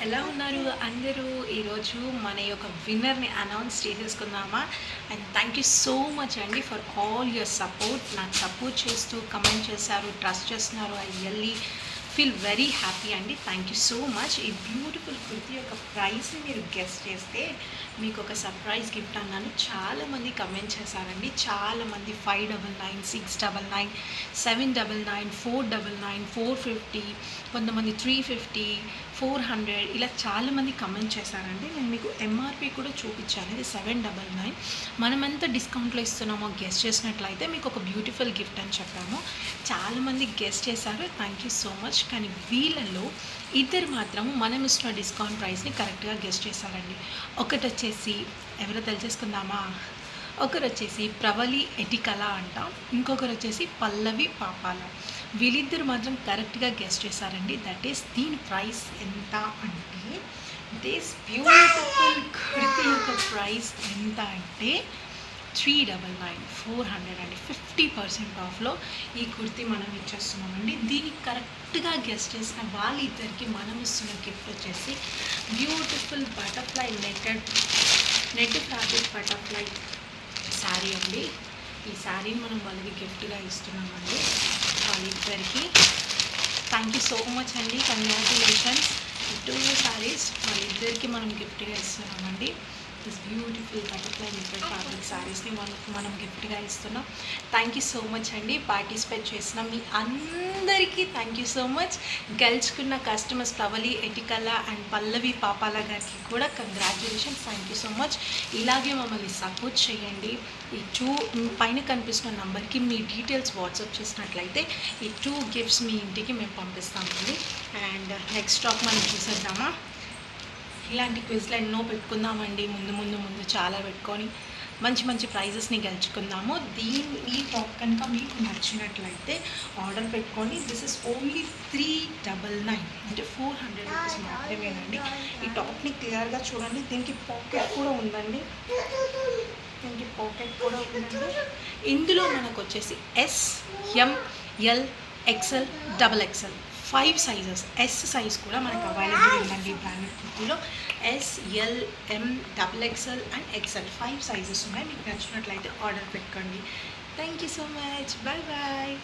ఎలా ఉన్నారు అందరూ? ఈరోజు మన యొక్క విన్నర్ని అనౌన్స్ చేసేసుకుందామా? And thank you so much అండి ఫర్ ఆల్ యువర్ సపోర్ట్. నాకు సపోర్ట్ చేస్తూ కమెంట్ చేశారు, ట్రస్ట్ చేస్తున్నారు. I really feel very happy అండి. Thank you so much. ఈ బ్యూటిఫుల్ కుర్తీ యొక్క ప్రైస్ని మీరు గెస్ట్ చేస్తే మీకు ఒక సర్ప్రైజ్ గిఫ్ట్ అన్నాను. చాలామంది కమెంట్ చేశారండి. చాలామంది 599, 699, 799, 499, 450, కొంతమంది 350, 400 ఇలా చాలామంది కమెంట్ చేశారండి. నేను మీకు ఎంఆర్పి కూడా చూపించాను. ఇది 799. మనం ఎంత డిస్కౌంట్లో ఇస్తున్నామో గెస్ట్ చేసినట్లయితే మీకు ఒక బ్యూటిఫుల్ గిఫ్ట్ అని చెప్పాము. చాలామంది గెస్ట్ చేశారు. Thank you so much. కానీ వీళ్ళలో ఇద్దరు మాత్రము మనం ఇస్తున్న డిస్కౌంట్ ప్రైస్ని కరెక్ట్గా గెస్ట్ చేశారండి. ఒకటి వచ్చేసి ఎవరో తెలిసేసుకుందామా? ఒకరు వచ్చేసి ప్రవళి ఎటికల అంట, ఇంకొకరు వచ్చేసి పల్లవి పాపాల. వీళ్ళిద్దరు మాత్రం కరెక్ట్గా గెస్ట్ చేశారండి. దట్ ఈస్ దీని ప్రైస్ ఎంత అంటే, దిస్ బ్యూటిఫుల్ కుర్తీ యొక్క ప్రైస్ ఎంత అంటే 399, 400 అండి. 50% ఆఫ్లో ఈ కుర్తీ మనం ఇచ్చేస్తున్నామండి. దీనికి కరెక్ట్గా గెస్ట్ చేసిన వాళ్ళిద్దరికి మనం ఇస్తున్న గిఫ్ట్ వచ్చేసి beautiful butterfly net fabric butterfly sari అండి. ఈ శారీని మనం వాళ్ళకి గిఫ్ట్గా ఇస్తున్నామండి. వాళ్ళిద్దరికి థ్యాంక్ యూ సో మచ్ అండి. కంగ్రాచులేషన్స్. ఈ 2 శారీస్ వాళ్ళిద్దరికి మనం గిఫ్ట్గా ఇస్తున్నామండి. This beautiful butterfly netted fabric శారీస్ని మనం గిఫ్ట్గా ఇస్తున్నాం. థ్యాంక్ యూ సో మచ్ అండి. పార్టిసిపేట్ చేసిన మీ అందరికీ థ్యాంక్ యూ సో మచ్. గెలుచుకున్న కస్టమర్స్ ప్రవళి ఎటికల అండ్ పల్లవి పాపాల గారికి కూడా congratulations. Thank you so much. ఇలాగే మమ్మల్ని సపోర్ట్ చేయండి. ఈ 2 పైన కనిపిస్తున్న నంబర్కి మీ డీటెయిల్స్ వాట్సాప్ చేసినట్లయితే ఈ 2 గిఫ్ట్స్ మీ ఇంటికి మేము పంపిస్తామండి. అండ్ నెక్స్ట్ స్టాక్ మనం చూసేద్దామా? ఇలాంటి క్విజ్లు ఎన్నో పెట్టుకుందామండి. ముందు చాలా పెట్టుకొని మంచి ప్రైజెస్ని గెలుచుకుందాము. ఈ టాప్ కనుక మీకు నచ్చినట్లయితే ఆర్డర్ పెట్టుకోండి. దిస్ ఇస్ ఓన్లీ 399 అంటే 400 రూపీస్ మాత్రమేనండి. ఈ టాప్ని క్లియర్గా చూడండి. దీనికి పాకెట్ కూడా ఉందండి. ఇందులో మనకు వచ్చేసి S, M, L, XL, XXL 5 sizes. S size కూడా మనకు అవైలబుల్ ఉందండి. బ్రాండెడ్ కుర్తీలో S, L, M, XXL and XL 5 sizes ఉన్నాయి. మీకు నచ్చినట్లయితే ఆర్డర్ పెట్టుకోండి. Thank you so much. Bye bye.